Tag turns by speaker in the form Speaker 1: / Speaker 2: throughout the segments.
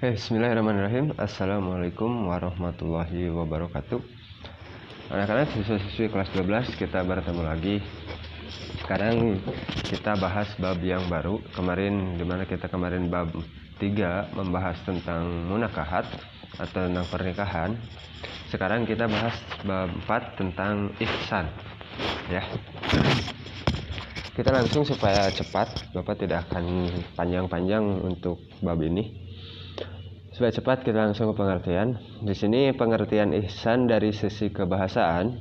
Speaker 1: Bismillahirrahmanirrahim. Assalamualaikum warahmatullahi wabarakatuh. Anak-anak siswa-siswi kelas 12, kita bertemu lagi. Sekarang kita bahas bab yang baru. Dimana kita kemarin bab 3 membahas tentang munakahat atau tentang pernikahan. Sekarang kita bahas bab 4 tentang ihsan. Ya. Kita langsung supaya cepat. Bapak tidak akan panjang-panjang untuk bab ini. Supaya cepat kita langsung ke pengertian. Di sini pengertian ihsan dari sisi kebahasaan.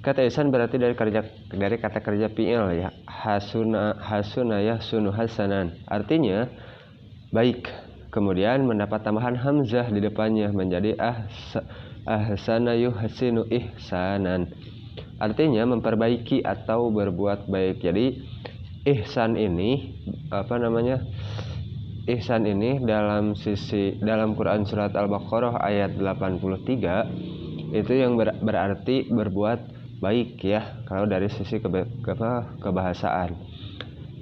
Speaker 1: Kata ihsan berarti dari kata kerja fi'il ya. Hasuna yahsunu hasanan. Artinya baik. Kemudian mendapat tambahan hamzah di depannya menjadi ahsana yuhsinu ihsanan. Artinya memperbaiki atau berbuat baik. Jadi ihsan ini ihsan ini dalam Quran surat Al-Baqarah ayat 83 itu yang berarti berbuat baik ya, kalau dari sisi kebahasaan.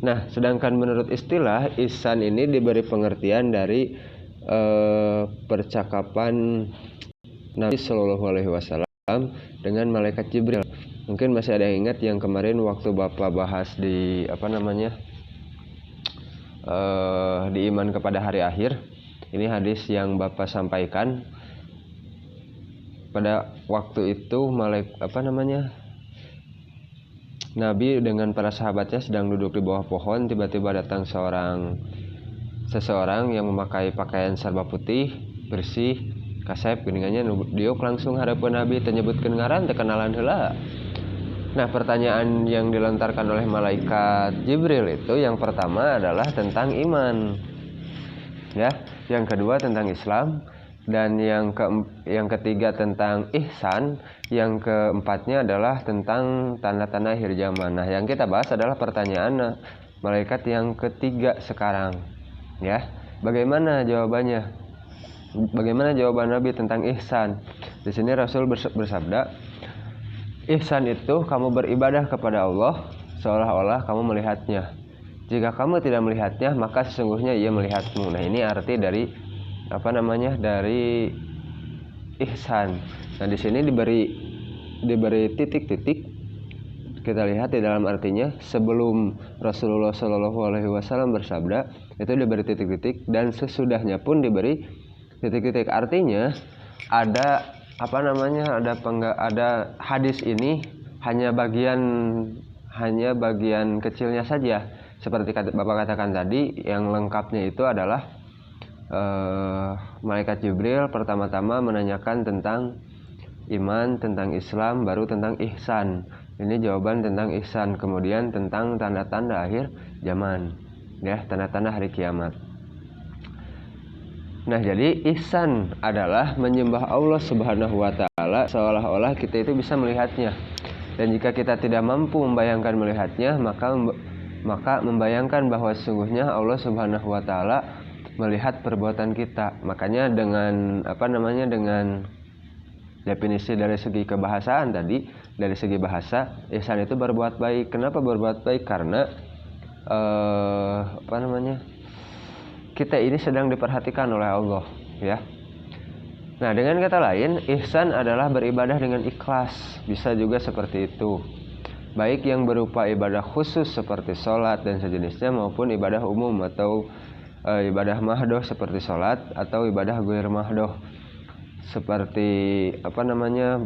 Speaker 1: Nah, sedangkan menurut istilah ihsan ini diberi pengertian dari percakapan Nabi Shallallahu Alaihi Wasallam dengan malaikat Jibril. Mungkin masih ada yang ingat yang kemarin waktu Bapak bahas di di iman kepada hari akhir. Ini hadis yang Bapak sampaikan. Pada waktu itu Nabi dengan para sahabatnya sedang duduk di bawah pohon. Tiba-tiba datang seseorang yang memakai pakaian serba putih, bersih, kasep geningannya diuk langsung harapan Nabi menyebutkeun ngaran teu kenalan heula. Nah, pertanyaan yang dilontarkan oleh malaikat Jibril itu yang pertama adalah tentang iman, ya. Yang kedua tentang Islam, dan yang ketiga tentang ihsan, yang keempatnya adalah tentang tanda-tanda akhir zaman. Nah, yang kita bahas adalah pertanyaan malaikat yang ketiga sekarang, ya. Bagaimana jawabannya? Bagaimana jawaban Nabi tentang ihsan? Di sini Rasul bersabda, ihsan itu kamu beribadah kepada Allah seolah-olah kamu melihatnya. Jika kamu tidak melihatnya, maka sesungguhnya ia melihatmu. Nah, ini arti dari dari ihsan. Nah, di sini diberi titik-titik. Kita lihat di dalam artinya, sebelum Rasulullah Shallallahu Alaihi Wasallam bersabda itu diberi titik-titik, dan sesudahnya pun diberi titik-titik. Artinya ada ada hadis ini hanya bagian kecilnya saja. Seperti Bapak katakan tadi, yang lengkapnya itu adalah malaikat Jibril pertama-tama menanyakan tentang iman, tentang Islam, baru tentang ihsan. Ini jawaban tentang ihsan. Kemudian tentang tanda-tanda akhir zaman, ya, tanda-tanda hari kiamat. Nah, jadi ihsan adalah menyembah Allah Subhanahu wa taala seolah-olah kita itu bisa melihatnya. Dan jika kita tidak mampu membayangkan melihatnya, maka membayangkan bahwa sesungguhnya Allah Subhanahu wa taala melihat perbuatan kita. Makanya dengan dengan definisi dari segi kebahasaan tadi, dari segi bahasa, ihsan itu berbuat baik. Kenapa berbuat baik? Karena kita ini sedang diperhatikan oleh Allah, ya. Nah, dengan kata lain, ihsan adalah beribadah dengan ikhlas. Bisa juga seperti itu. Baik yang berupa ibadah khusus seperti sholat dan sejenisnya, maupun ibadah umum atau ibadah mahdoh seperti sholat, atau ibadah ghair mahdoh seperti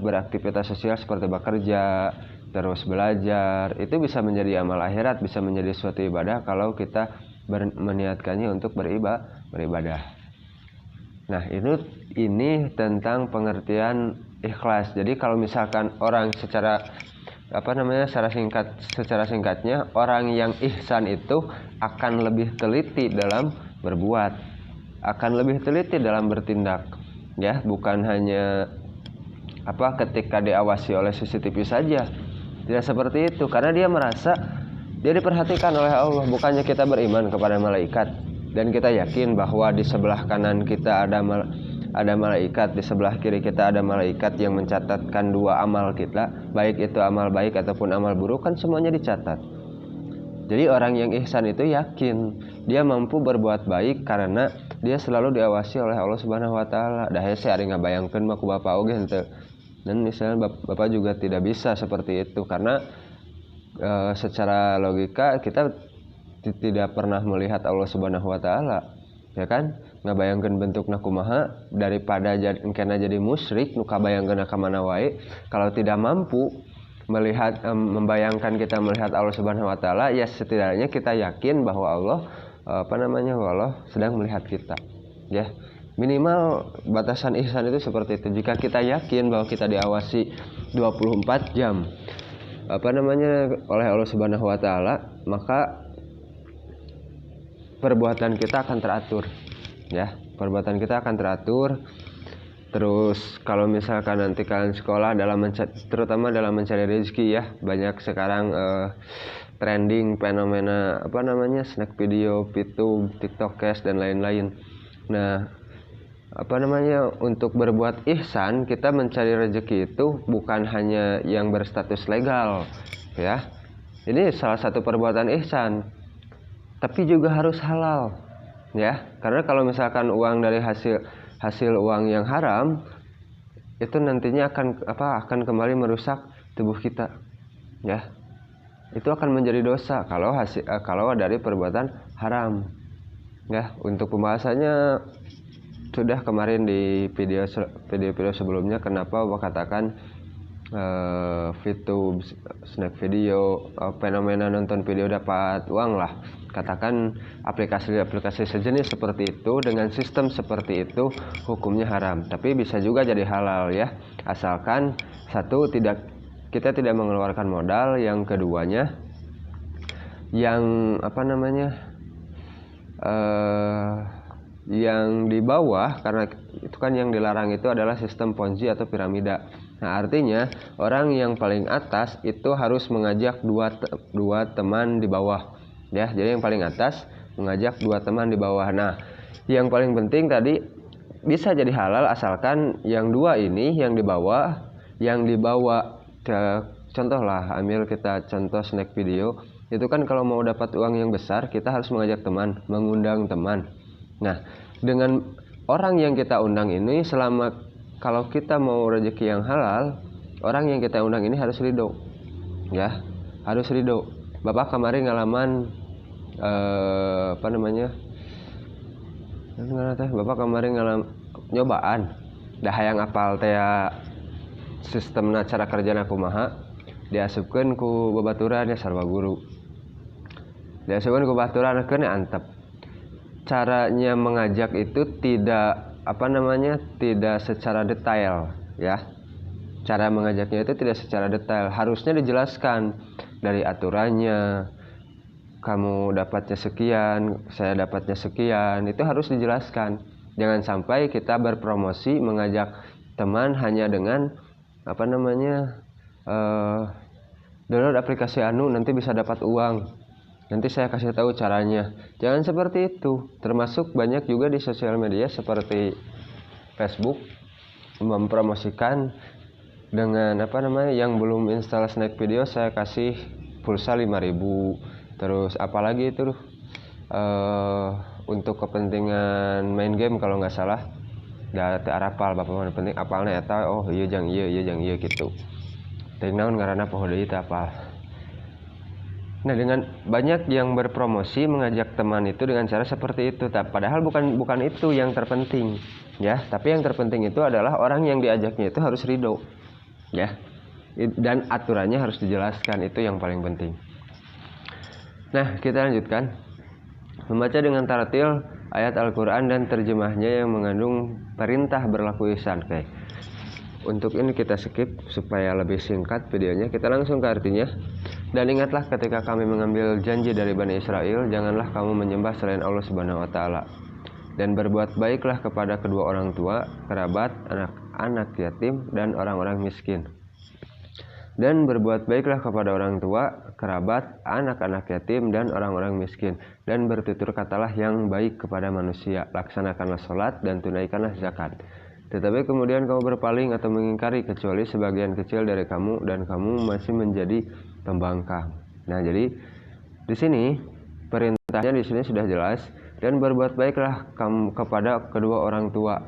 Speaker 1: beraktivitas sosial seperti bekerja, terus belajar. Itu bisa menjadi amal akhirat, bisa menjadi suatu ibadah kalau kita meniatkannya untuk beribadah. Nah, ini tentang pengertian ikhlas. Jadi kalau misalkan orang secara singkatnya, orang yang ihsan itu akan lebih teliti dalam berbuat, akan lebih teliti dalam bertindak, ya, bukan hanya ketika diawasi oleh CCTV saja. Tidak seperti itu, karena dia merasa dia diperhatikan oleh Allah. Bukannya kita beriman kepada malaikat dan kita yakin bahwa di sebelah kanan kita ada malaikat, di sebelah kiri kita ada malaikat yang mencatatkan dua amal kita, baik itu amal baik ataupun amal buruk, kan semuanya dicatat. Jadi orang yang ihsan itu yakin dia mampu berbuat baik karena dia selalu diawasi oleh Allah Subhanahu wa taala. Da hese ari ngabayangkeun mah ku Bapak oge henteu. Dan misalnya Bapak juga tidak bisa seperti itu karena secara logika kita tidak pernah melihat Allah Subhanahu wa taala. Ya kan? Ngabayangkeun bentukna kumaha daripada engkena jadi musyrik nu kabayangkeun ka mana wae. Kalau tidak mampu melihat membayangkan kita melihat Allah Subhanahu wa taala, ya setidaknya kita yakin bahwa Allah Allah sedang melihat kita. Ya. Minimal batasan ihsan itu seperti itu. Jika kita yakin bahwa kita diawasi 24 jam oleh Allah Subhanahu wa taala, maka perbuatan kita akan teratur. Ya, perbuatan kita akan teratur. Terus kalau misalkan nanti kalian sekolah terutama dalam mencari rezeki ya, banyak sekarang trending fenomena snack video, PitTube, TikTok Cash dan lain-lain. Nah, untuk berbuat ihsan, kita mencari rezeki itu bukan hanya yang berstatus legal, ya. Ini salah satu perbuatan ihsan, tapi juga harus halal, ya. Karena kalau misalkan uang dari hasil uang yang haram, itu nantinya akan kembali merusak tubuh kita, ya. Itu akan menjadi dosa kalau dari perbuatan haram, ya. Untuk pembahasannya sudah kemarin di video sebelumnya, kenapa Bapak katakan VTube, snack video, fenomena nonton video dapat uang lah. Katakan aplikasi sejenis seperti itu dengan sistem seperti itu hukumnya haram, tapi bisa juga jadi halal ya, asalkan satu kita tidak mengeluarkan modal, yang keduanya yang yang di bawah, karena itu kan yang dilarang itu adalah sistem Ponzi atau piramida. Nah, artinya orang yang paling atas itu harus mengajak dua teman di bawah, ya. Jadi yang paling atas mengajak dua teman di bawah. Nah, yang paling penting tadi bisa jadi halal asalkan yang dua ini yang dibawa contohlah, ambil kita contoh snack video itu kan, kalau mau dapat uang yang besar kita harus mengajak teman, mengundang teman. Nah, dengan orang yang kita undang ini, kalau kita mau rezeki yang halal, orang yang kita undang ini harus ridho, ya, harus ridho. Bapak kemarin ngalaman Bapak kemarin nyobaan dah hayang apal teh sistemna cara kerjana kumaha, diasupkeun ku babaturan ya sarwa guru, diasupkeun ku babaturan keun antep. Caranya mengajak itu tidak secara detail, ya. Cara mengajaknya itu tidak secara detail, harusnya dijelaskan dari aturannya. Kamu dapatnya sekian, saya dapatnya sekian, itu harus dijelaskan. Jangan sampai kita berpromosi mengajak teman hanya dengan download aplikasi nanti bisa dapat uang. Nanti saya kasih tahu caranya. Jangan seperti itu. Termasuk banyak juga di sosial media seperti Facebook mempromosikan dengan yang belum install snack video saya kasih pulsa 5.000. Terus apalagi itu untuk kepentingan main game kalau nggak salah. Da teu arapal Bapak mah penting apalna eta, oh ieu jang ieu gitu. Teh naon ngaranna poho deui teh apal. Nah, dengan banyak yang berpromosi mengajak teman itu dengan cara seperti itu, padahal bukan itu yang terpenting, ya. Tapi yang terpenting itu adalah orang yang diajaknya itu harus ridho, ya. Dan aturannya harus dijelaskan, itu yang paling penting. Nah, kita lanjutkan. Membaca dengan tartil ayat Al-Quran dan terjemahnya yang mengandung perintah berlaku ihsan. Oke. Untuk ini kita skip supaya lebih singkat videonya. Kita langsung ke artinya. Dan ingatlah ketika kami mengambil janji dari Bani Israel, janganlah kamu menyembah selain Allah Subhanahu wa taala. Dan berbuat baiklah kepada kedua orang tua, kerabat, anak-anak yatim dan orang-orang miskin. Dan berbuat baiklah kepada orang tua, kerabat, anak-anak yatim dan orang-orang miskin. Dan bertutur katalah yang baik kepada manusia. Laksanakanlah sholat dan tunaikanlah zakat. Tetapi kemudian kamu berpaling atau mengingkari kecuali sebagian kecil dari kamu, dan kamu masih menjadi pembangkang. Nah, jadi di sini perintah perintahnya di sini sudah jelas, dan berbuat baiklah kamu kepada kedua orang tua.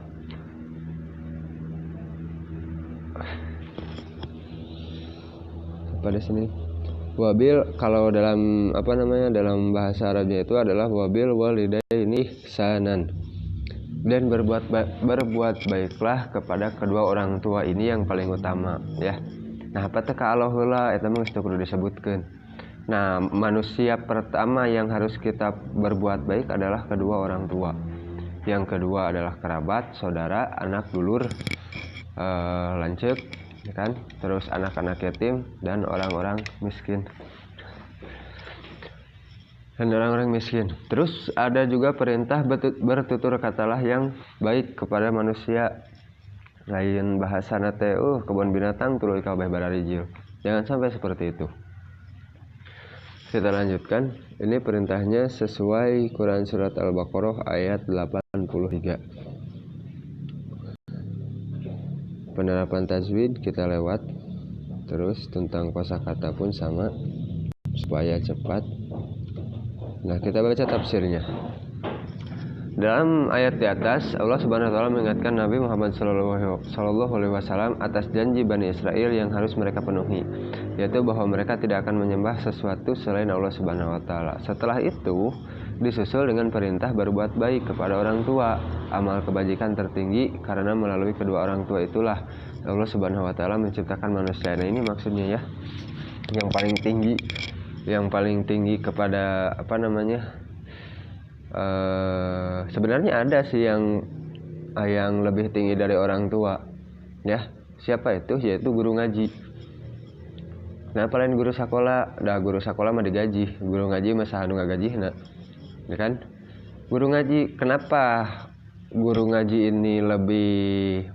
Speaker 1: Pada sini wabil, kalau dalam dalam bahasa Arabnya itu adalah wabil walidaini ihsanan, dan berbuat baiklah kepada kedua orang tua ini yang paling utama ya. Nah apa teh ka Allah heula eta mah geus kudu disebutkeun. Nah manusia pertama yang harus kita berbuat baik adalah kedua orang tua. Yang kedua adalah kerabat, saudara, anak dulur, lanceuk ya kan, terus anak-anak yatim dan orang-orang miskin. Terus ada juga perintah bertutur katalah yang baik kepada manusia. Lain bahasana teh kebun binatang tuluy kabeh bararijil. Jangan sampai seperti itu. Kita lanjutkan. Ini perintahnya sesuai Quran surat Al-Baqarah ayat 83. Penerapan tajwid kita lewat. Terus tentang kosakata pun sama supaya cepat. Nah, kita baca tafsirnya. Dalam ayat di atas, Allah Subhanahu wa taala mengingatkan Nabi Muhammad sallallahu alaihi wasallam atas janji Bani Israel yang harus mereka penuhi, yaitu bahwa mereka tidak akan menyembah sesuatu selain Allah Subhanahu wa taala. Setelah itu, disusul dengan perintah berbuat baik kepada orang tua, amal kebajikan tertinggi karena melalui kedua orang tua itulah Allah Subhanahu wa taala menciptakan manusia. Nah, ini maksudnya ya. Yang paling tinggi kepada sebenarnya ada sih yang lebih tinggi dari orang tua ya. Siapa itu? Yaitu guru ngaji. Nah paling guru sekolah, guru sekolah mah digaji, guru ngaji mah saha nu ngagajihna ya kan. Guru ngaji, kenapa guru ngaji ini lebih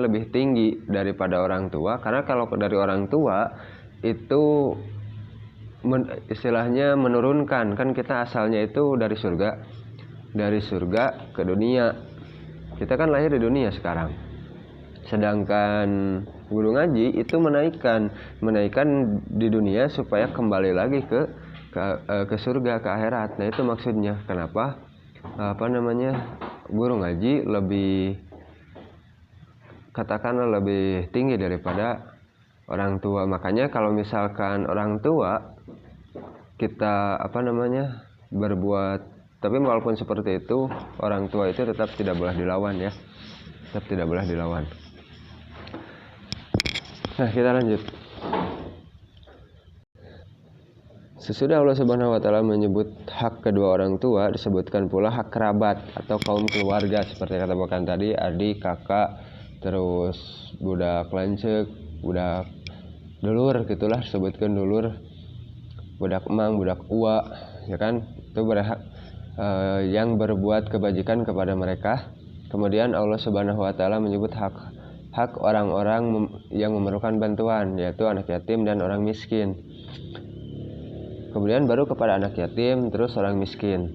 Speaker 1: lebih tinggi daripada orang tua? Karena kalau dari orang tua itu istilahnya menurunkan, kan kita asalnya itu dari surga ke dunia. Kita kan lahir di dunia sekarang, sedangkan guru ngaji itu menaikkan di dunia supaya kembali lagi ke surga, ke akhirat. Nah itu maksudnya kenapa guru ngaji lebih katakanlah lebih tinggi daripada orang tua. Makanya kalau misalkan orang tua kita berbuat, tapi walaupun seperti itu orang tua itu tetap tidak boleh dilawan ya, tetap tidak boleh dilawan. Nah kita lanjut. Sesudah Allah Subhanahu wa taala menyebut hak kedua orang tua, disebutkan pula hak kerabat atau kaum keluarga seperti kata bahkan tadi, adik, kakak, terus budak lanceuk, budak dulur gitulah, disebutkan dulur, budak emang, budak ua ya kan, itu berhak yang berbuat kebajikan kepada mereka. Kemudian Allah Subhanahu wa taala menyebut hak orang-orang yang memerlukan bantuan, yaitu anak yatim dan orang miskin. Kemudian baru kepada anak yatim, terus orang miskin.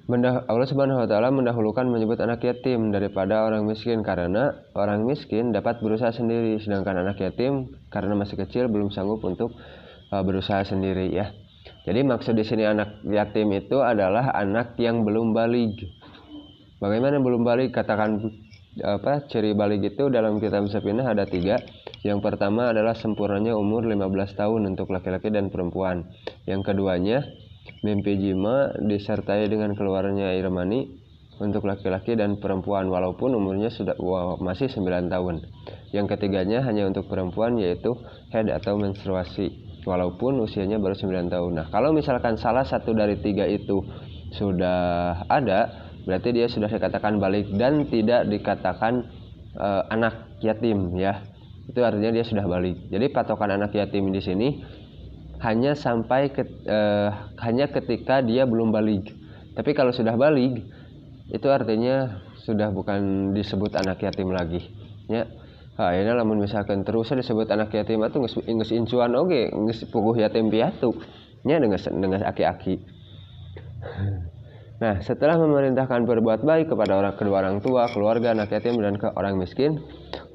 Speaker 1: Allah Subhanahu wa taala mendahulukan menyebut anak yatim daripada orang miskin karena orang miskin dapat berusaha sendiri, sedangkan anak yatim karena masih kecil belum sanggup untuk berusaha sendiri ya. Jadi maksud di sini anak yatim itu adalah anak yang belum balig. Bagaimana belum balig? Katakan ciri balig itu dalam kitab Safinah ada 3. Yang pertama adalah sempurnanya umur 15 tahun untuk laki-laki dan perempuan. Yang keduanya mimpi jima disertai dengan keluarnya air mani untuk laki-laki dan perempuan walaupun umurnya masih 9 tahun. Yang ketiganya hanya untuk perempuan, yaitu haid atau menstruasi walaupun usianya baru 9 tahun. Nah kalau misalkan salah satu dari 3 itu sudah ada, berarti dia sudah dikatakan balik dan tidak dikatakan anak yatim ya. Itu artinya dia sudah balik. Jadi patokan anak yatim di sini hanya hanya ketika dia belum balik. Tapi kalau sudah balik, itu artinya sudah bukan disebut anak yatim lagi ya. Ini lamun misalkan terus disebut anak yatim itu geus incuan oge, geus puguh yatim piatu nya dengan aki-aki. Nah, setelah memerintahkan berbuat baik kepada kedua orang tua, keluarga, anak yatim dan ke orang miskin,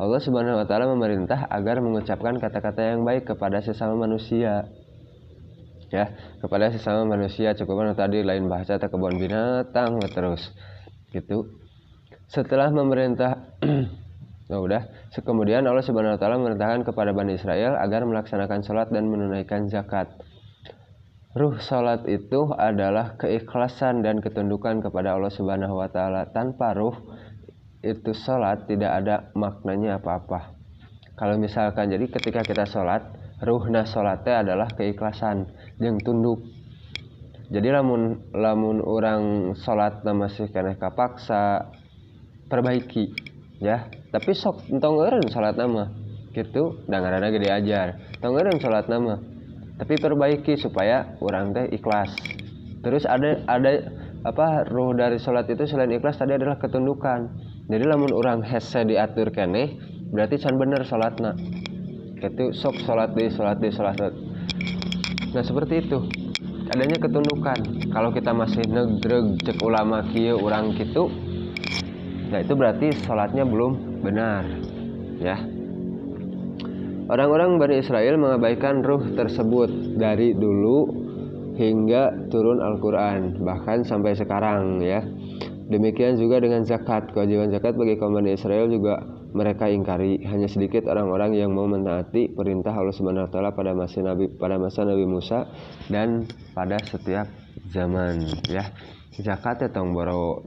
Speaker 1: Allah Subhanahu wa taala memerintah agar mengucapkan kata-kata yang baik kepada sesama manusia. ya, kepada sesama manusia, cukup tadi lain bahasa teh kebun binatang terus gitu. Setelah memerintah udah, kemudian Allah Subhanahu wa taala memerintahkan kepada Bani Israel agar melaksanakan sholat dan menunaikan zakat. Ruh sholat itu adalah keikhlasan dan ketundukan kepada Allah Subhanahu wa taala. Tanpa ruh itu sholat tidak ada maknanya apa-apa. Kalau misalkan jadi ketika kita sholat, ruhna sholatnya adalah keikhlasan yang tunduk. Jadi lamun orang sholat masih kena kapaksa, perbaiki ya. Tapi sok entong eureun sholat nama gitu, dangarana gede ajar. Entong eureun sholat nama. Tapi perbaiki supaya orang teh ikhlas. Terus ada apa ruh dari sholat itu selain ikhlas tadi adalah ketundukan. Jadi lamun orang hese diatur keneh berarti can bener sholatna. Gitu sok sholat. Nah seperti itu. Adanya ketundukan. Kalau kita masih negreg cek ulama kieu urang kitu, nah itu berarti sholatnya belum benar ya. Orang-orang Bani Israel mengabaikan ruh tersebut dari dulu hingga turun Al-Quran, bahkan sampai sekarang ya. Demikian juga dengan zakat. Kewajiban zakat bagi kaum Bani Israel juga mereka ingkari. Hanya sedikit orang-orang yang mau menaati perintah Allah Subhanahu wa taala pada masa Nabi Musa dan pada setiap zaman ya. Zakat ya tong boro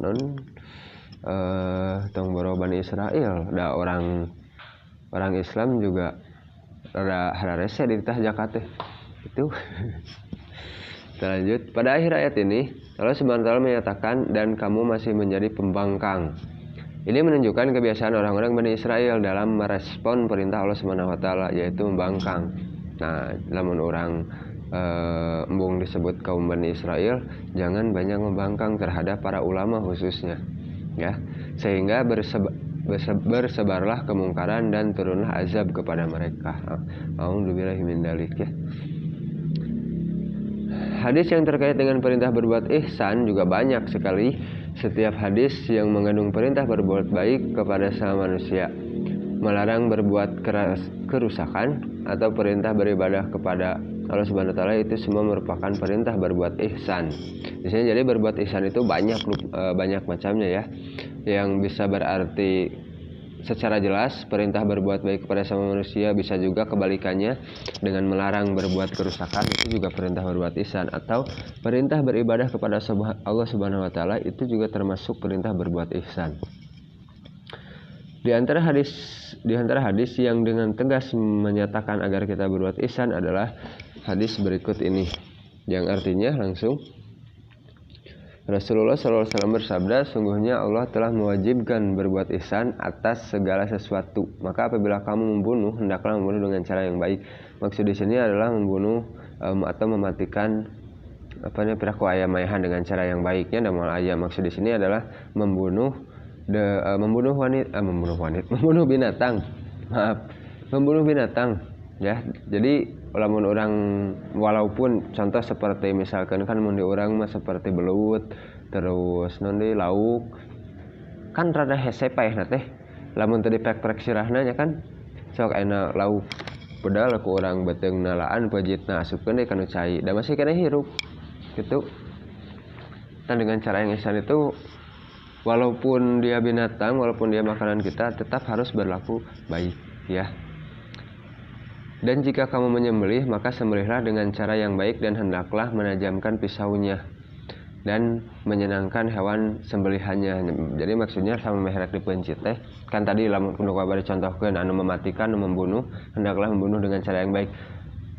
Speaker 1: Bani Israel. Da orang Islam juga ada rese di tah zakat itu. Lanjut, pada akhir ayat ini Allah Subhanahu wa taala menyatakan dan kamu masih menjadi pembangkang. Ini menunjukkan kebiasaan orang-orang Bani Israel dalam merespon perintah Allah Subhanahu wa taala, yaitu membangkang. Nah, lamun orang embung disebut kaum Bani Israel, jangan banyak membangkang terhadap para ulama khususnya ya, sehingga bersebarlah kemungkaran dan turunlah azab kepada mereka. A'udzubillahi min dzalik ya. Hadis yang terkait dengan perintah berbuat ihsan juga banyak sekali. Setiap hadis yang mengandung perintah berbuat baik kepada sesama manusia, melarang berbuat kerusakan, atau perintah beribadah kepada Allah Subhanahu wa taala, itu semua merupakan perintah berbuat ihsan. Di sini jadi berbuat ihsan itu banyak macamnya ya. Yang bisa berarti secara jelas perintah berbuat baik kepada sama manusia, bisa juga kebalikannya dengan melarang berbuat kerusakan, itu juga perintah berbuat ihsan. Atau perintah beribadah kepada Allah Subhanahu wa taala, itu juga termasuk perintah berbuat ihsan. Di antara hadis yang dengan tegas menyatakan agar kita berbuat ihsan adalah hadis berikut ini, yang artinya langsung Rasulullah SAW bersabda, sungguhnya Allah telah mewajibkan berbuat ihsan atas segala sesuatu. Maka apabila kamu membunuh, hendaklah membunuh dengan cara yang baik. Maksud di sini adalah membunuh atau mematikan piraku ayam ayahan dengan cara yang baiknya. Dan ayam maksud di sini adalah membunuh binatang. Ya, jadi walaupun contoh seperti misalkan kan mun di urang mah seperti belut terus nanti lauk kan rada hese paehna teh lamun teu dipek-pek sirahna nya kan sok enak lauk padahal ku urang beuteung nalaan pejitna asupkeun deui kana cai da masih kena hirup gitu. Dan dengan cara yang ihsan itu walaupun dia binatang, walaupun dia makanan kita, tetap harus berlaku baik ya. Dan jika kamu menyembelih, maka sembelihlah dengan cara yang baik dan hendaklah menajamkan pisaunya dan menyenangkan hewan sembelihannya. Jadi maksudnya sama meherek dipencit teh. Kan tadi lamun kudu kabari contohkeun anu mematikan, anu membunuh, hendaklah membunuh dengan cara yang baik.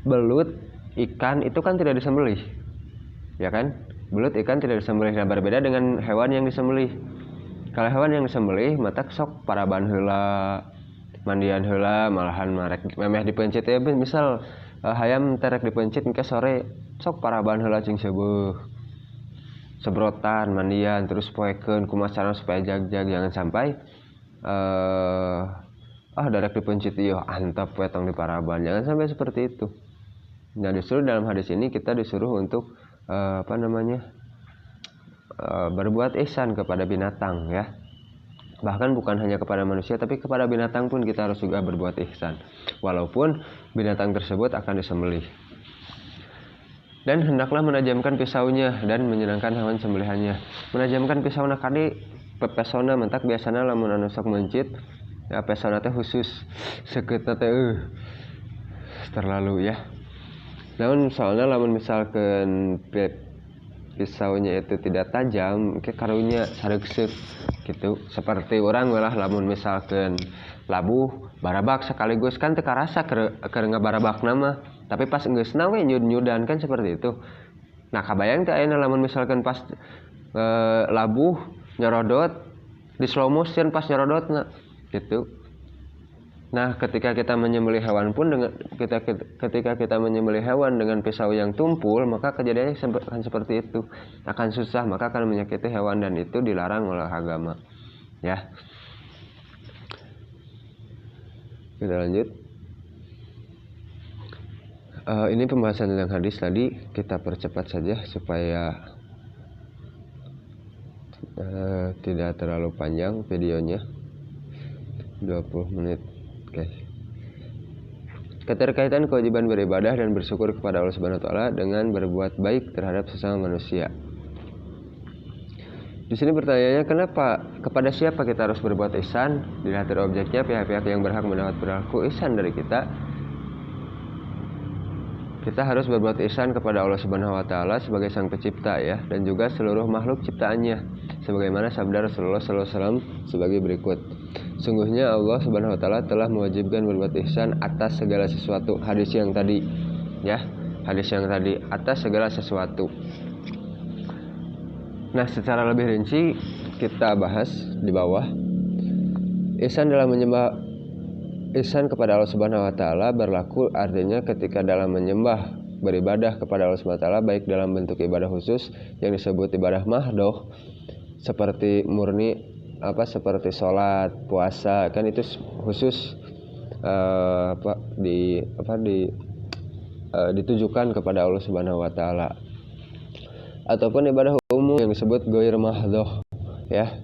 Speaker 1: Belut, ikan itu kan tidak disembelih. Ya kan? Belut, ikan tidak disembelih. Nah, berbeda dengan hewan yang disembelih. Kalau hewan yang disembelih, mata sok paraban heula, mandian heula, malahan marek memeh dipencit ya. Misal hayam terek dipencit engke sore sok paraban heula cing seubeuh. Sebrotan, mandian, terus poekeun kumaha carana supaya jag-jag, jangan sampai derek dipencit ieu antep we tong diparaban. Jangan sampai seperti itu. Nah, justru dalam hadis ini kita disuruh untuk berbuat ihsan kepada binatang ya. Bahkan bukan hanya kepada manusia, tapi kepada binatang pun kita harus juga berbuat ihsan walaupun binatang tersebut akan disembelih. Dan hendaklah menajamkan pisaunya dan menyenangkan hewan sembelihannya. Menajamkan pisau kadi pepesona mentak biasana lamun anu sok mencit ya pesona teh khusus sekeutna teh terlalu ya. Namun soalnya lamun misalkan pisaunya itu tidak tajam ke karunya saregsek gitu. Seperti orang lah lamun misalkan labuh barabak sekaligus kan teu karasa keur ngabarabak nama, tapi pas geusna we nyud-nyudan kan seperti itu. Nah kabayang teh ayeuna lamun misalkan pas labuh nyorodot di slow motion pas nyorodotna gitu. Nah ketika kita menyembelih hewan pun ketika kita menyembelih hewan dengan pisau yang tumpul, maka kejadiannya akan seperti itu, akan susah, maka akan menyakiti hewan dan itu dilarang oleh agama ya. Kita lanjut. Ini pembahasan tentang hadis tadi, kita percepat saja supaya tidak terlalu panjang videonya, 20 menit. Oke. Keterkaitan kewajiban beribadah dan bersyukur kepada Allah Subhanahu wa taala dengan berbuat baik terhadap sesama manusia. Di sini pertanyaannya, kenapa kepada siapa kita harus berbuat ihsan? Dilihat dari objeknya, pihak-pihak yang berhak mendapat perilaku ihsan dari kita. Kita harus berbuat ihsan kepada Allah Subhanahu wa taala sebagai sang pencipta ya, dan juga seluruh makhluk ciptaannya. Sebagaimana sabda Rasulullah sallallahu alaihi wasallam sebagai berikut. Sungguhnya Allah Subhanahu wa taala telah mewajibkan berbuat ihsan atas segala sesuatu. Hadis yang tadi ya, hadis yang tadi atas segala sesuatu. Nah, secara lebih rinci kita bahas di bawah. Ihsan dalam menyembah, ihsan kepada Allah Subhanahu wa taala berlaku artinya ketika dalam menyembah, beribadah kepada Allah Subhanahu wa taala baik dalam bentuk ibadah khusus yang disebut ibadah mahdoh seperti murni seperti sholat, puasa, kan itu khusus ditujukan kepada Allah Subhanahu wa taala. Ataupun ibadah umum yang disebut ghair mahdhoh ya.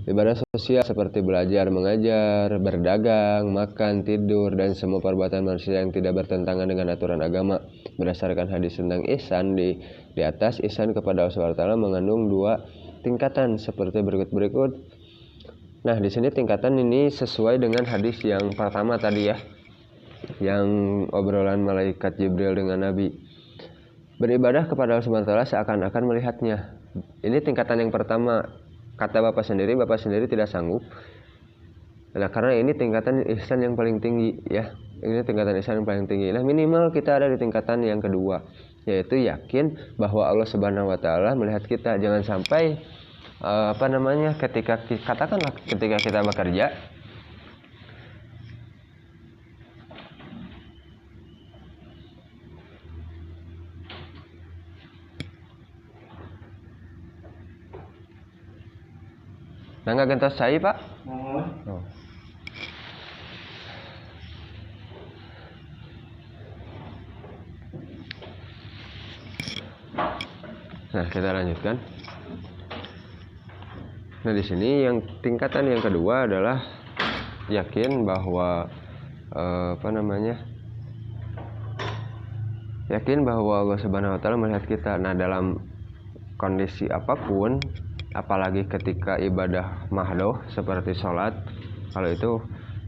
Speaker 1: Ibadah sosial seperti belajar, mengajar, berdagang, makan, tidur, dan semua perbuatan manusia yang tidak bertentangan dengan aturan agama. Berdasarkan hadis tentang ihsan di atas, ihsan kepada Allah Subhanahu wa taala mengandung 2 tingkatan seperti berikut. Nah, di sini tingkatan ini sesuai dengan hadis yang pertama tadi ya, yang obrolan malaikat Jibril dengan Nabi. Beribadah kepada Allah Subhanahu wa taala seakan-akan melihatnya. Ini tingkatan yang pertama. Kata Bapak sendiri tidak sanggup. Nah, karena ini tingkatan ihsan yang paling tinggi ya. Ini tingkatan ihsan yang paling tinggi. Nah, minimal kita ada di tingkatan yang kedua, yaitu yakin bahwa Allah Subhanahu wa taala melihat kita. Jangan sampai ketika kita bekerja, nggak gentos saya Pak. Oh. Nah, kita lanjutkan. Nah, di sini yang tingkatan yang kedua adalah yakin bahwa yakin bahwa Allah Subhanahu wa taala melihat kita. Nah, dalam kondisi apapun, apalagi ketika ibadah mahdoh seperti sholat, kalau itu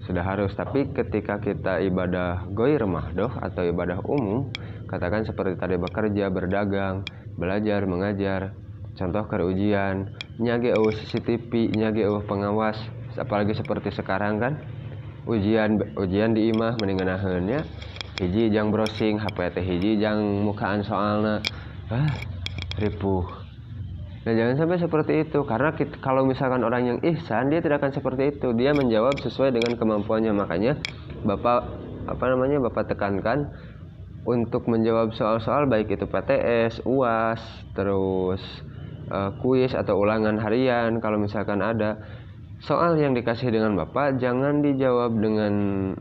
Speaker 1: sudah harus. Tapi ketika kita ibadah ghair mahdoh atau ibadah umum, katakan seperti tadi bekerja, berdagang, belajar, mengajar, contoh ke ujian, nyage eueuh CCTV, nyage eueuh pengawas, apalagi seperti sekarang kan ujian di imah mendingenaheunnya hiji jang browsing HP teh, hiji jang mukaan soalna ripuh. Nah, jangan sampai seperti itu, karena kalau misalkan orang yang ihsan, dia tidak akan seperti itu. Dia menjawab sesuai dengan kemampuannya. Makanya Bapak tekankan untuk menjawab soal-soal baik itu PTS, UAS, terus kuis atau ulangan harian. Kalau misalkan ada soal yang dikasih dengan Bapak, jangan dijawab dengan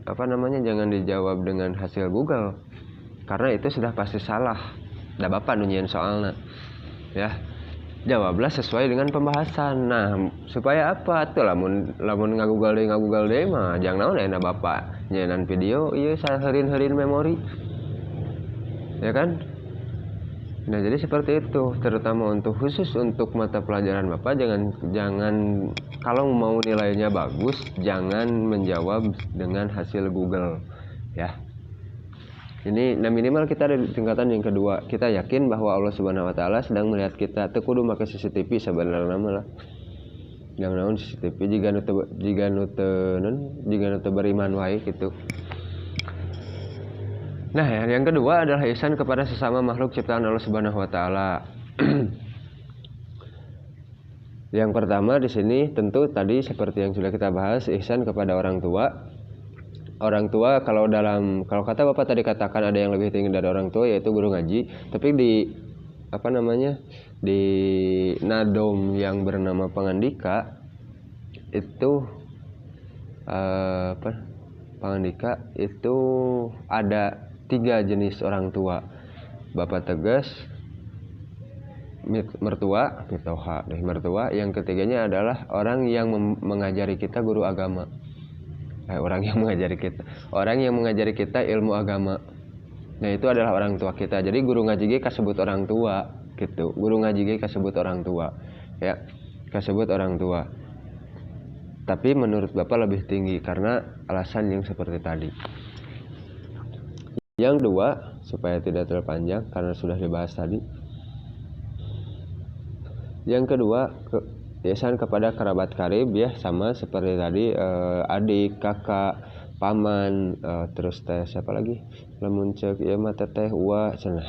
Speaker 1: jangan dijawab dengan hasil Google, karena itu sudah pasti salah. Da Bapak nunyian soalnya ya. Jawablah sesuai dengan pembahasan. Nah, supaya apa tuh lamun ngagugol deui mah jangan naon enak Bapak nyenan video ieu saeureun memori. Ya kan? Nah, jadi seperti itu, terutama khusus untuk mata pelajaran Bapak, jangan kalau mau nilainya bagus, jangan menjawab dengan hasil Google, ya. Ini minimal kita ada di tingkatan yang kedua. Kita yakin bahwa Allah Subhanahu wa taala sedang melihat kita. Teu kudu make CCTV sebenarnya mah lah. Yang naon CCTV jika nu teu beriman wae gitu. Nah, yang kedua adalah ihsan kepada sesama makhluk ciptaan Allah Subhanahu wa taala. Yang pertama di sini tentu tadi seperti yang sudah kita bahas, ihsan kepada orang tua. Orang tua kalau kata Bapak tadi katakan ada yang lebih tinggi dari orang tua yaitu guru ngaji, tapi di di nadom yang bernama Pangandika itu Pangandika itu ada 3 jenis orang tua. Bapak tegas, mertua, yang ketiganya adalah orang yang mengajari kita guru agama. Orang yang mengajari kita ilmu agama. Nah, itu adalah orang tua kita. Jadi guru ngaji ge kasebut orang tua gitu. Guru ngaji ge kasebut orang tua. Ya, kasebut orang tua. Tapi menurut Bapak lebih tinggi karena alasan yang seperti tadi. Yang kedua, supaya tidak terpanjang karena sudah dibahas tadi. Yang kedua, ihsan kepada kerabat karib, ya, sama seperti tadi, adik, kakak, paman, terus teh siapa lagi? Lamun ceuk ieu mah teteh uwa cenah.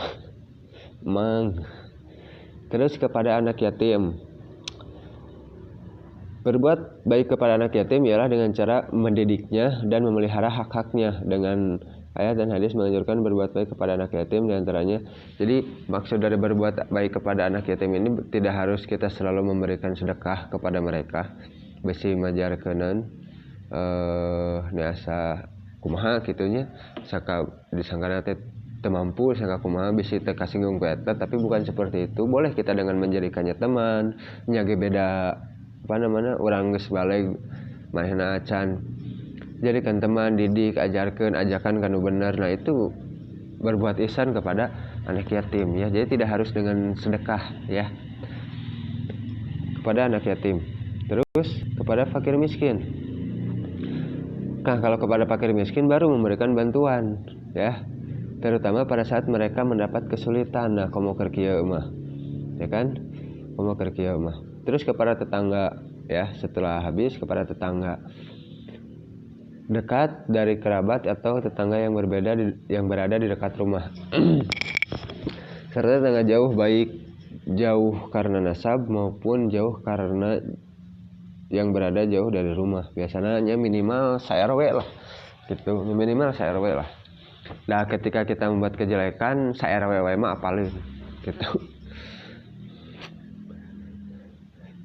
Speaker 1: Mang. Terus kepada anak yatim. Berbuat baik kepada anak yatim ialah dengan cara mendidiknya dan memelihara hak-haknya. Dengan ayat dan hadis menganjurkan berbuat baik kepada anak yatim diantaranya. Jadi maksud dari berbuat baik kepada anak yatim ini tidak harus kita selalu memberikan sedekah kepada mereka. Besi majarkeun niasa kumaha kitunya saka disangkana teh teu mampu sangka kumaha bisi teh kasinggung ku eta, tapi bukan seperti itu. Boleh kita dengan menjadikannya teman, nya ge beda urang geus balik manehna acan. Jadikan teman, didik, ajakan kanu benar. Nah, itu berbuat ihsan kepada anak yatim, ya. Jadi tidak harus dengan sedekah, ya. Kepada anak yatim. Terus kepada fakir miskin. Nah, kalau kepada fakir miskin baru memberikan bantuan, ya. Terutama pada saat mereka mendapat kesulitan. Nah, komo keur kieu mah. Ya kan? Komo keur kieu mah. Terus kepada tetangga, ya, setelah habis kepada tetangga dekat dari kerabat atau tetangga yang berbeda yang berada di dekat rumah. Serta tetangga jauh, baik jauh karena nasab maupun jauh karena yang berada jauh dari rumah. Biasanya minimal se-RW lah. Gitu, minimal se-RW lah. Nah, ketika kita membuat kejelekan se-RW mah apalin gitu.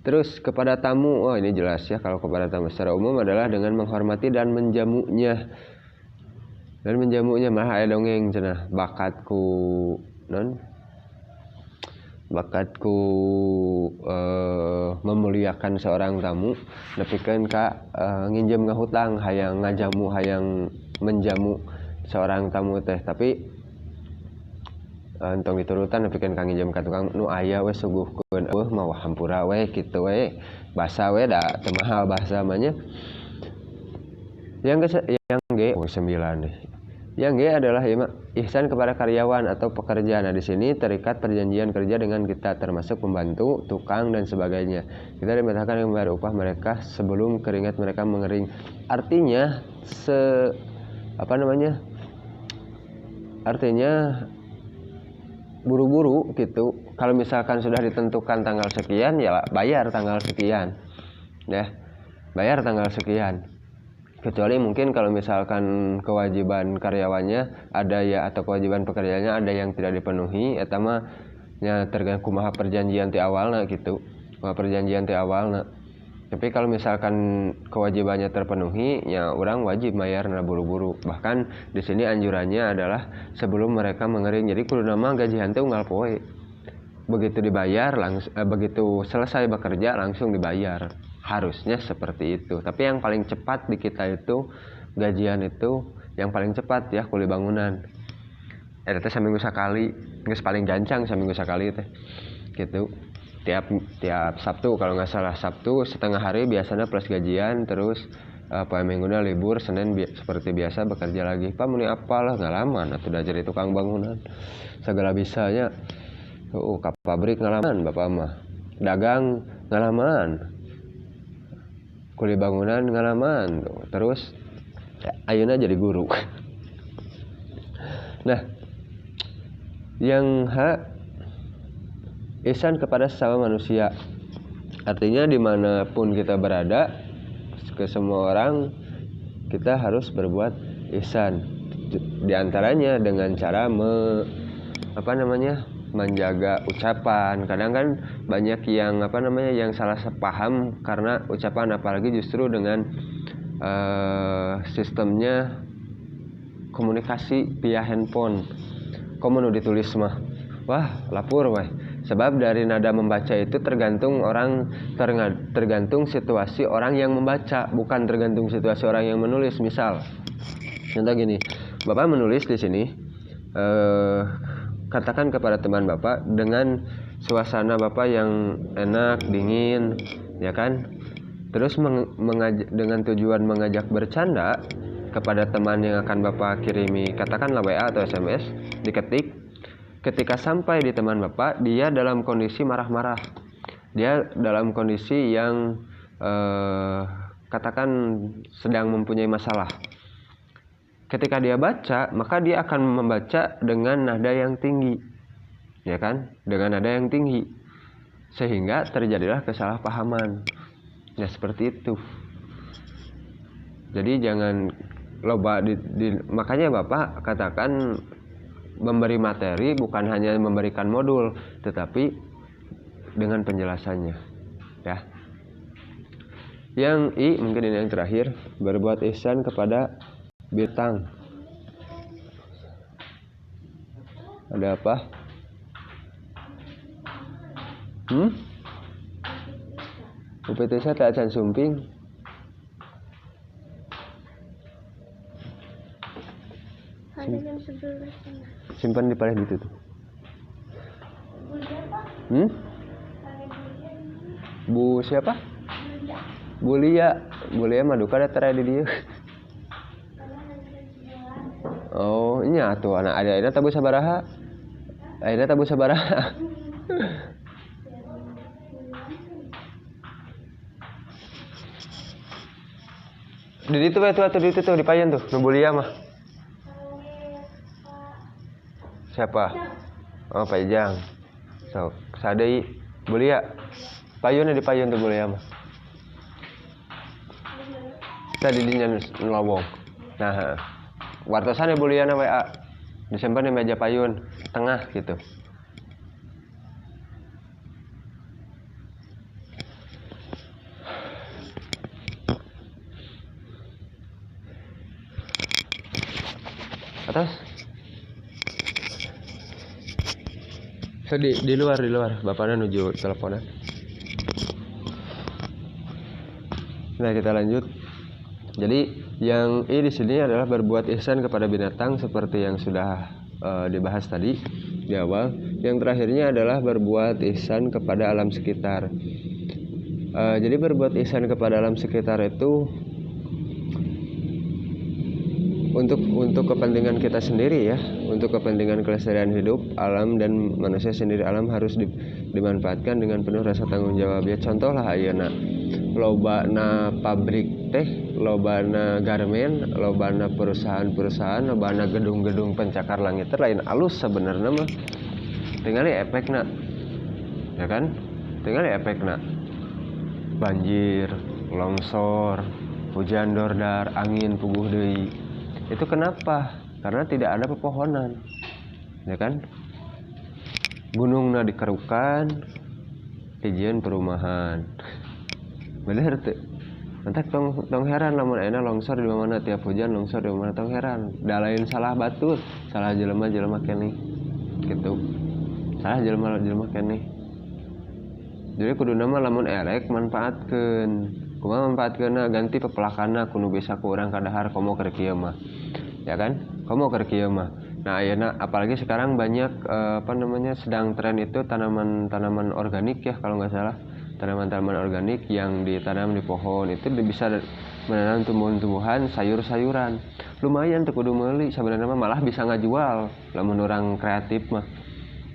Speaker 1: Terus kepada tamu, ini jelas ya, kalau kepada tamu secara umum adalah dengan menghormati dan menjamunya. Dan menjamunya malah aya dongeng cenah, bakatku memuliakan seorang tamu, nepikeun ka nginjem ngahutang, hayang ngajamu, hayang menjamu seorang tamu teh, tapi entong diturutan nepikeun ka nginjem ka tukang nu aya we suguhkeun mah hampura we kitu we basa we da teu mahal bahasa mah nya. Yang G 9 deh. Yang G adalah ihsan kepada karyawan atau pekerja. Nah, di sini terikat perjanjian kerja dengan kita, termasuk pembantu, tukang dan sebagainya. Kita dimintakan yang membayar upah mereka sebelum keringat mereka mengering. Artinya buru-buru gitu. Kalau misalkan sudah ditentukan tanggal sekian, ya bayar tanggal sekian, ya, bayar tanggal sekian. Kecuali mungkin kalau misalkan kewajiban karyawannya ada, ya, atau kewajiban pekerjaannya ada yang tidak dipenuhi, eta mah nya tergantung kumaha perjanjian ti awalna gitu, perjanjian ti awalna. Tapi kalau misalkan kewajibannya terpenuhi, ya orang wajib bayar buru-buru. Bahkan di sini anjurannya adalah sebelum mereka mengering. Jadi kudu nama gajian teh unggal poe. Begitu dibayar begitu selesai bekerja langsung dibayar. Harusnya seperti itu. Tapi yang paling cepat di kita itu gajian itu yang paling cepat, ya, kuli bangunan. teh saminggu sakali, geus paling gancang saminggu sakali teh gitu. Tiap Sabtu kalau nggak salah, Sabtu setengah hari biasanya plus gajian, terus poe Mingguna libur, Senin seperti biasa bekerja lagi. Pak muni apalah ngalaman atuh da jadi tukang bangunan segala bisanya. Ka pabrik ngalaman bapak mah, dagang ngalaman, kuli bangunan ngalaman, terus ayeuna jadi guru. Nah, yang ihsan kepada sesama manusia, artinya dimanapun kita berada, ke semua orang kita harus berbuat ihsan. Di antaranya dengan cara menjaga ucapan. Kadang kan banyak yang yang salah sepaham karena ucapan, apalagi justru dengan sistemnya komunikasi via handphone. Komo nu ditulis mah, wah lapur weh. Sebab dari nada membaca itu tergantung situasi orang yang membaca, bukan tergantung situasi orang yang menulis. Misal, contoh gini, Bapak menulis di sini, katakan kepada teman Bapak dengan suasana Bapak yang enak, dingin, ya kan? Terus dengan tujuan mengajak bercanda kepada teman yang akan Bapak kirimi, katakanlah WA atau SMS, diketik. Ketika sampai di teman Bapak, dia dalam kondisi marah-marah. Dia dalam kondisi yang katakan sedang mempunyai masalah. Ketika dia baca, maka dia akan membaca dengan nada yang tinggi, ya kan? Dengan nada yang tinggi, sehingga terjadilah kesalahpahaman. Ya seperti itu. Jadi jangan loba makanya Bapak katakan memberi materi bukan hanya memberikan modul, tetapi dengan penjelasannya, ya. Yang mungkin ini yang terakhir, berbuat ihsan kepada bintang. Ada apa? UPT saya tak acan sumping. Simpan di paling itu tuh. Bu siapa? Bulia mah duka ada tera di dia. Oh, nya tuh anak ada tabu sabaraha. Ayeuna tabu sabaraha. Di itu tuh di payen tuh, nu Bulia mah. Siapa? Oh, Pak Ijang. So, sadai Bulia. Payunnya di payun tuh Bulia mah. Tadi dinya ngelobong. Nah, wartosan ya Bulia na WA. Disimpan di meja payun tengah gitu. Atas. So, di luar bapaknya nuju teleponan. Nah, kita lanjut. Jadi yang di sini adalah berbuat ihsan kepada binatang seperti yang sudah dibahas tadi di awal. Yang terakhirnya adalah berbuat ihsan kepada alam sekitar. Jadi berbuat ihsan kepada alam sekitar itu untuk kepentingan kita sendiri ya, untuk kepentingan kelestarian hidup alam dan manusia sendiri. Alam harus dimanfaatkan dengan penuh rasa tanggung jawab. Ya contoh lah ayeuna lobana pabrik teh, lobana garmen, lobana perusahaan-perusahaan, lobana gedung-gedung pencakar langit lain alus sebenarnya mah. Tinggal efekna, ya kan? Tinggal efekna. Banjir, longsor, hujan dordar, angin puguh deui. Itu kenapa? Karena tidak ada pepohonan, ya kan? Gunungna dikerukan, izin perumahan. Bener tuh. Nanti tong heran lamun ayeuna longsor di mana tiap hujan longsor di mana tong heran. Da lain salah batur, salah jelema keneh. Gitu. Salah jelema keneh. Jadi kuduna mah lamun erek manfaatkeun. Kumaha manfaatkeunna ganti pepelakana kudu bisa ku urang kadahar komo keur kieu mah. Ya kan? Komo keur kieu mah. Nah, ayeuna apalagi sekarang banyak sedang tren itu tanaman organik ya kalau nggak salah. Tanaman-tanaman organik yang ditanam di pohon itu bisa menanam tumbuhan-tumbuhan, sayur-sayuran. Lumayan tuh kudu meuli sebenarnya malah bisa ngajual lamun orang kreatif mah.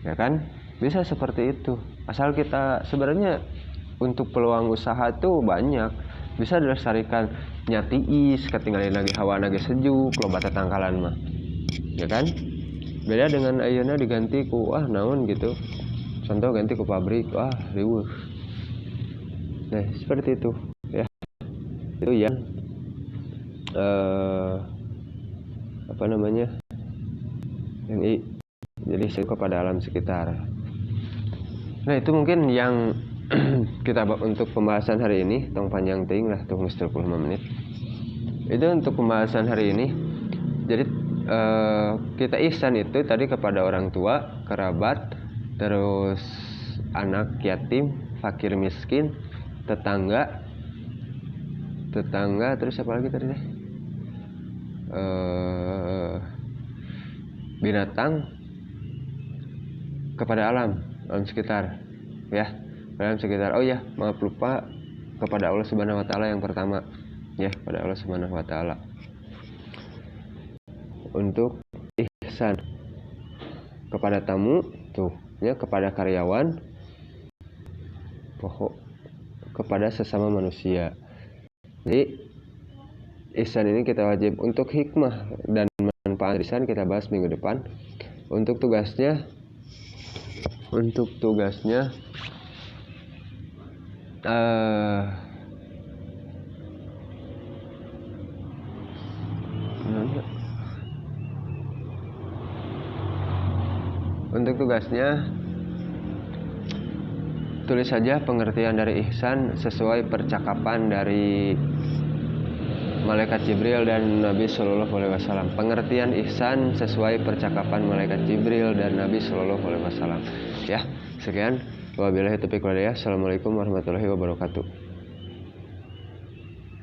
Speaker 1: Ya kan? Bisa seperti itu. Asal kita sebenarnya untuk peluang usaha tuh banyak. Bisa dilestarikan nyatiis ketinggalan lagi hawa lagi sejuk loba tatangkalan mah. Ya kan? Beda dengan ayeuna diganti ku naon gitu. Contoh ganti ku pabrik, riweuh. Nah, seperti itu ya. Itu yang jadi kepada alam sekitar. Nah, itu mungkin yang kita untuk pembahasan hari ini. Tong panjang teuing lah, tong 35 menit. Itu untuk pembahasan hari ini. Jadi kita ihsan itu tadi kepada orang tua, kerabat, terus anak yatim, fakir miskin, tetangga, terus apa lagi tadi deh? Binatang, kepada alam sekitar ya, alam sekitar. Oh ya, maaf lupa, kepada Allah Subhanahu wa taala yang pertama ya, kepada Allah Subhanahu wa taala. Untuk ihsan kepada tamu tuh ya, kepada karyawan, kepada sesama manusia. Jadi ihsan ini kita wajib. Untuk hikmah dan manfaat ihsan kita bahas minggu depan. Untuk tugasnya tulis saja pengertian dari ihsan sesuai percakapan dari Malaikat Jibril dan Nabi Shallallahu Alaihi Wasallam. Pengertian ihsan sesuai percakapan Malaikat Jibril dan Nabi Shallallahu Alaihi Wasallam. Ya, sekian. Wabillahi taufiq wal hidayah. Assalamualaikum warahmatullahi wabarakatuh.